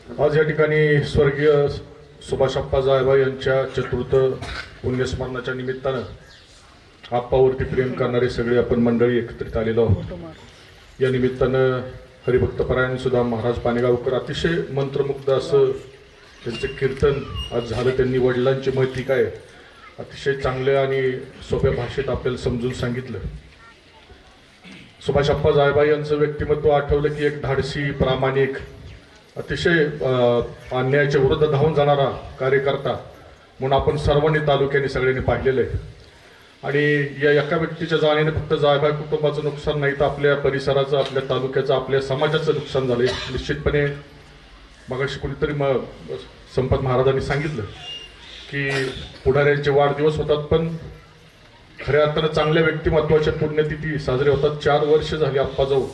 आज या ठिकाणी स्वर्गीय सुभाषप्पा जायभाई यांच्या चतुर्थ पुण्यस्मरणाच्या निमित्तानं आप्पावरती प्रेम करणारे सगळे आपण मंडळी एकत्रित आलेलो आहोत। या निमित्तानं हरिभक्तपरायण सुद्धा महाराज पाणेगावकर अतिशय मंत्रमुग्ध असं त्यांचे कीर्तन आज झालं। त्यांनी वडिलांची महती काय अतिशय चांगल्या आणि सोप्या भाषेत आपल्याला समजून सांगितलं। सुभाषप्पा जायभाई यांचं व्यक्तिमत्व आठवलं की एक धाडसी, प्रामाणिक, अतिशय अन्यायाच्या विरुद्ध धावून जाणारा कार्यकर्ता म्हणून आपण सर्वांनी तालुक्याने सगळ्यांनी पाहिलेलं आहे। आणि या एका व्यक्तीच्या जाण्याने फक्त जायभाई कुटुंबाचं नुकसान नाही तर आपल्या परिसराचं, आपल्या तालुक्याचं, आपल्या समाजाचं नुकसान झालं। निश्चितपणे मगाशी कुणीतरी संपत महाराजांनी सांगितलं की पुढाऱ्यांचे वाढदिवस होतात पण खऱ्या अर्थानं चांगल्या व्यक्तिमत्वाच्या पुण्यतिथी साजरे होतात। 4 वर्ष झाली आप्पा जाऊ,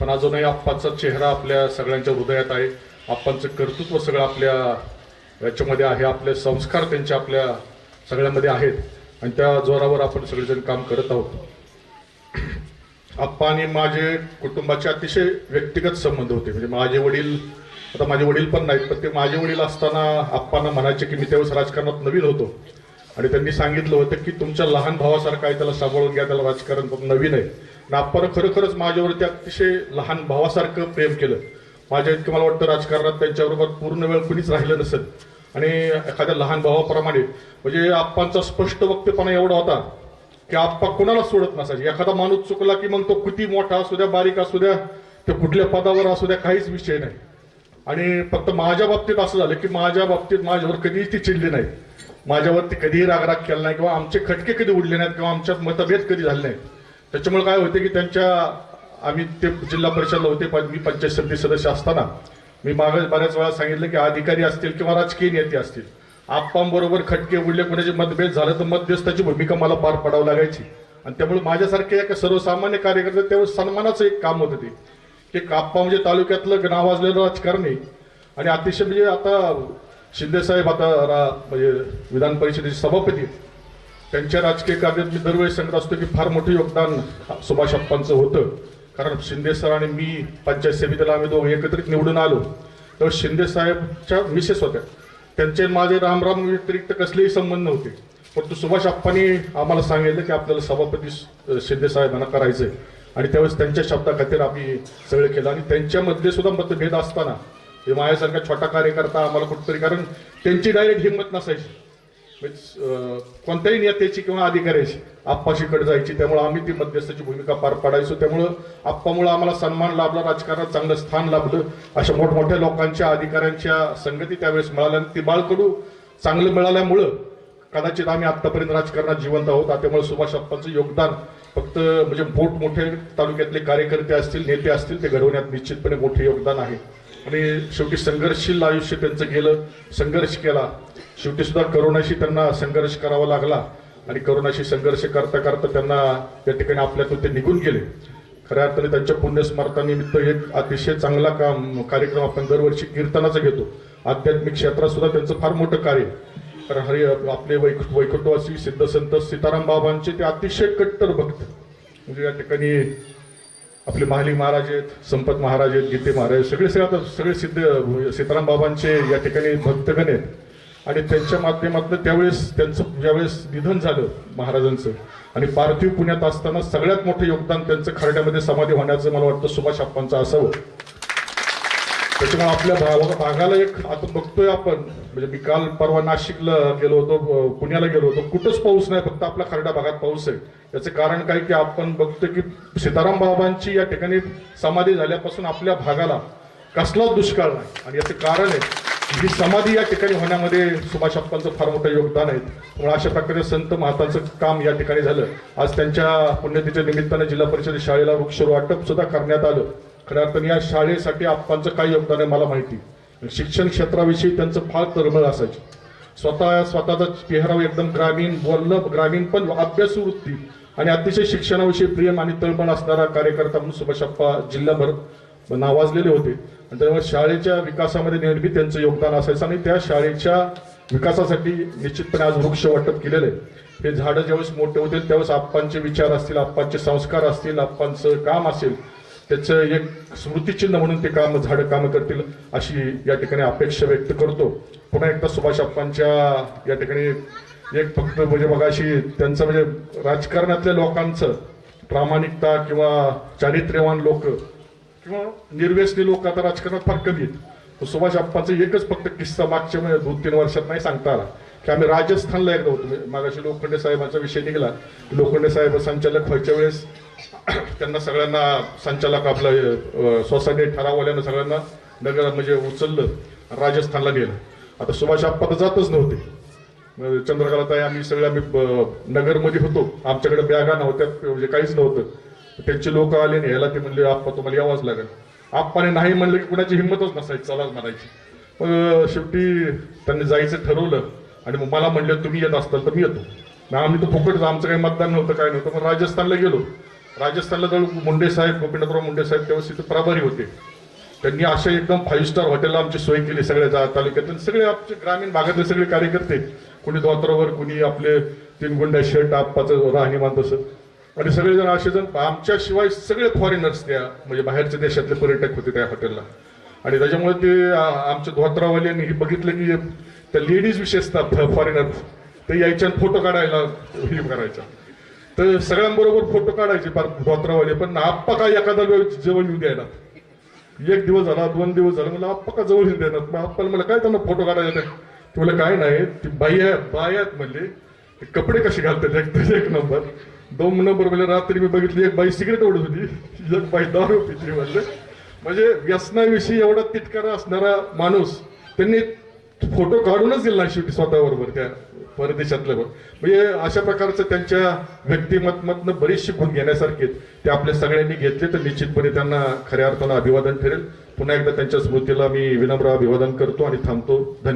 पण अजूनही आप्पाचा चेहरा आपल्या सगळ्यांच्या हृदयात आहे। आप्पांचं कर्तृत्व सगळं आपल्या याच्यामध्ये आहे, आपले संस्कार त्यांच्या आपल्या सगळ्यांमध्ये आहेत आणि त्या जोरावर आपण सगळेजण काम करत आहोत। आप्पा आणि माझे कुटुंबाचे अतिशय व्यक्तिगत संबंध होते। म्हणजे माझे वडील, आता माझे वडील पण नाहीत, पण ते माझे वडील असताना आप्पांना म्हणायचे की मी त्यावेळेस राजकारणात नवीन होतो आणि त्यांनी सांगितलं होतं की तुमच्या लहान भावासारखं आहे, त्याला सांभाळून घ्या, त्याला राजकारण पण नवीन आहे। आणि आप्पानं खरोखरच माझ्यावरती अतिशय लहान भावासारखं प्रेम केलं। माझ्या इतकं मला वाटतं राजकारणात त्यांच्याबरोबर पूर्ण वेळ कुणीच राहिलं नसेल आणि एखाद्या लहान भावाप्रमाणे म्हणजे आप्पांचा स्पष्ट वक्तेपणा एवढा होता की आप्पा कोणाला सोडत नसायचे। एखादा माणूस चुकला की मग तो किती मोठा असू द्या, बारीक असू द्या, ते कुठल्या पदावर असू द्या, काहीच विषय नाही। आणि फक्त माझ्या बाबतीत असं झालं की माझ्या बाबतीत माझ्यावर कधीही ती चिडली नाही, माझ्यावरती कधीही रागराग केला नाही किंवा आमचे खटके कधी उडले नाहीत किंवा आमच्यात मतभेद कधी झाले नाहीत। त्याच्यामुळे काय होते की आम्ही ते जिल्हा परिषदला होते, मी पंचायत समिती सदस्य असताना मी मागे बऱ्याच वेळा सांगितलं की अधिकारी असतील किंवा राजकीय नेते असतील, आप्पांबरोबर खटके उडले, कोणाचे मतभेद झालं तर मध्यस्थाची भूमिका मला पार पाडावी लागायची। आणि त्यामुळे माझ्यासारखे एका सर्वसामान्य कार्यकर्ते त्यावेळेस सन्मानाचं एक काम होतं ते की आप्पा म्हणजे तालुक्यातलं नावाजलेलं राजकारणी आणि अतिशय म्हणजे आता शिंदेसाहेब आता म्हणजे विधान परिषदेचे सभापती, त्यांच्या राजकीय कार्यात मी दरवेळेस सांगत असतो की फार मोठं योगदान सुभाषप्पांचं होतं। कारण शिंदे सर आणि मी पंचायत समितीला आम्ही दोघं एकत्रित निवडून आलो तेव्हा शिंदे साहेबच्या मिसेस होत्या, त्यांचे माझे रामराम व्यतिरिक्त कसलेही संबंध नव्हते। परंतु सुभाषप्पांनी आम्हाला सांगितलं की आपल्याला सभापती शिंदे साहेबांना करायचंय आणि त्यावेळेस त्यांच्या शब्दाखातीर आम्ही सगळं केलं। आणि त्यांच्यामध्ये सुद्धा मतभेद असताना हे माझ्यासारखा छोटा कार्यकर्ता आम्हाला कुठतरी, कारण त्यांची डायरेक्ट हिंमत नसायची कोणत्याही नेत्याची किंवा अधिकाऱ्याची आप्पाशीकडे जायची, त्यामुळे आम्ही ती मध्यस्थाची भूमिका पार पाडायचो। त्यामुळं आप्पामुळे आम्हाला सन्मान लाभला, राजकारणात चांगलं स्थान लाभलं। अशा मोठमोठ्या लोकांच्या, अधिकाऱ्यांच्या संगती त्यावेळेस मिळाल्या आणि ती बाळकडू चांगलं मिळाल्यामुळं कदाचित आम्ही आतापर्यंत राजकारणात जिवंत आहोत। त्यामुळे सुभाषप्पांचं योगदान फक्त म्हणजे मोठमोठे तालुक्यातले कार्यकर्ते असतील, नेते असतील, ते घडवण्यात निश्चितपणे मोठे योगदान आहे। आणि शेवटी संघर्षशील आयुष्य त्यांचं गेलं, संघर्ष केला, शेवटी सुद्धा करोनाशी त्यांना संघर्ष करावा लागला आणि करोनाशी संघर्ष करता करता त्यांना त्या ठिकाणी आपल्यातून ते निघून गेले। खऱ्या अर्थाने त्यांच्या पुण्यस्मरणानिमित्त एक अतिशय चांगला कार्यक्रम आपण दरवर्षी कीर्तनाचा घेतो। आध्यात्मिक क्षेत्रात सुद्धा त्यांचं फार मोठं कार्य, कारण आपले वैकुंठवासी सिद्धसंत सीताराम बाबांचे ते अतिशय कट्टर भक्त, म्हणजे या ठिकाणी आपले महाली महाराज आहेत, संपत महाराज आहेत, गीते महाराज, सगळे सिद्ध सीताराम बाबांचे या ठिकाणी भक्तगण आहेत। आणि त्यांच्या माध्यमातून त्यावेळेस त्यांचं ज्यावेळेस निधन झालं महाराजांचं आणि पार्थिव पुण्यात असताना सगळ्यात मोठं योगदान त्यांचं खरड्यामध्ये समाधी होण्याचं मला वाटतं सुभाषप्पांचं असावं। त्याच्यामुळे आपल्या भागाला एक आता बघतोय आपण, म्हणजे मी काल परवा नाशिकला गेलो होतो, पुण्याला गेलो होतो, कुठंच पाऊस नाही, फक्त आपल्या खरड्या भागात पाऊस आहे। याचं कारण काय की आपण बघतोय की सीताराम बाबांची या ठिकाणी समाधी झाल्यापासून आपल्या भागाला कसलाच दुष्काळ नाही आणि याचं कारण आहे ही समाधी या ठिकाणी होण्यामध्ये सुभाषप्पांचं फार मोठं योगदान आहे। त्यामुळे अशा प्रकारे संत महातांचं काम या ठिकाणी झालं। आज त्यांच्या पुण्यतिथीच्या निमित्तानं जिल्हा परिषद शाळेला वृक्ष वाटप सुद्धा करण्यात आलं। खऱ्या अर्थाने या शाळेसाठी आप्पांचं काय योगदान आहे मला माहिती। शिक्षण क्षेत्राविषयी त्यांचं फार तळमळ असायची, स्वतःचा चेहरा एकदम ग्रामीण, बोलणं ग्रामीण पण अभ्यासू वृत्ती आणि अतिशय शिक्षणाविषयी प्रेम आणि तळमळ असणारा कार्यकर्ता म्हणून सुभाषप्पा जिल्हाभर नावाजलेले होते। आणि त्यामुळे शाळेच्या विकासामध्ये नेहमी त्यांचं योगदान असायचं आणि त्या शाळेच्या विकासासाठी निश्चितपणे आज वृक्ष वाटप केलेलं आहे। हे झाडं ज्यावेळेस मोठे होतील त्यावेळेस आप्पांचे विचार असतील, आप्पांचे संस्कार असतील, आप्पांचं काम असेल, त्याचं एक स्मृतिचिन्ह म्हणून ते कामं करतील अशी या ठिकाणी अपेक्षा व्यक्त करतो. पुन्हा एकदा सुभाष अप्पांच्या या ठिकाणी एक फक्त म्हणजे बघा अशी त्यांचं म्हणजे राजकारणातल्या लोकांचं प्रामाणिकता किंवा चारित्र्यवान लोक किंवा निर्व्यसनी लोक आता राजकारणात फार कमी आहेत. सुभाष अप्पांचं एकच फक्त किस्सा मागच्या 2-3 वर्षात नाही सांगता आला की आम्ही राजस्थानला एकदा होतो. मागाशी लोखंडे साहेबांचा विषय निघाला. लोखंडे साहेब संचालक व्हायच्या वेळेस त्यांना सगळ्यांना संचालक आपलं सोसायटी ठराववाल्यानं सगळ्यांना नगर म्हणजे उचललं राजस्थानला नेलं. आता सुभाष अप्पा तर जातच नव्हते. चंद्रकलाताई आम्ही नगरमध्ये होतो. आमच्याकडे बॅगा नव्हत्या म्हणजे काहीच नव्हतं. त्यांचे लोक आले आणि ह्याला ते म्हणले आप्पा तुम्हाला यावंच लागेल. आप्पाने नाही म्हणलं की कुणाची हिंमतच नसायची चलाच म्हणायची. मग शेवटी त्यांनी जायचं ठरवलं आणि मग मला म्हणलं तुम्ही येत असताल तर मी येतो. ना आम्ही तर फुकट आमचं काही मतदान नव्हतं काय नव्हतं. मग राजस्थानला गेलो. राजस्थानला जवळ मुंडे साहेब गोपीनाथराव मुंडे साहेब त्यावेळेस तिथे प्रभारी होते. त्यांनी अशा एकदम 5 स्टार हॉटेलला आमची सोय केली. सगळ्या तालुक्यातून सगळे आमचे ग्रामीण भागातले सगळे कार्यकर्ते कोणी धोत्रावर कोणी आपले 3 गुंड्या शर्ट आप्पाचं राहणीमान तसं आणि सगळेजण असे जण आमच्याशिवाय सगळे फॉरेनर्स त्या म्हणजे बाहेरच्या देशातले पर्यटक होते त्या हॉटेलला. आणि त्याच्यामुळे ते आमच्या धोत्रावाल्यांनी बघितलं की त्या लेडीज विशेषतः फॉरेनर ते यायच्या फोटो काढायला हे करायचा. तर सगळ्यांबरोबर फोटो काढायचे फार धोत्रावाले. पण आप्पा काय एखादा वेळ जवळ येऊ द्यायला. 1 दिवस झाला 2 दिवस झाला मला आप्पा का जवळ येऊ द्यायला. मग आप्पाला मला काय त्यांना फोटो काढायला ते मला काय नाही ती बाई आहेत म्हणले कपडे कसे घालतात एक नंबर 2 नंबर म्हणजे रात्री मी बघितली एक बाई सिगरेट ओढत होती. एक बाई दारू पिती म्हणले. म्हणजे व्यसनाविषयी एवढा तिटकारा असणारा माणूस त्यांनी फोटो काढूनच दिला नाही शेवटी स्वतःबरोबर त्या परदेशातल्या. म्हणजे अशा प्रकारचं त्यांच्या व्यक्तिमत्वातनं बरीचशी गुण घेण्यासारखे ते आपल्या सगळ्यांनी घेतले तर निश्चितपणे त्यांना खऱ्या अर्थानं अभिवादन ठरेल. पुन्हा एकदा त्यांच्या स्मृतीला मी विनम्र अभिवादन करतो आणि थांबतो. धन्यवाद.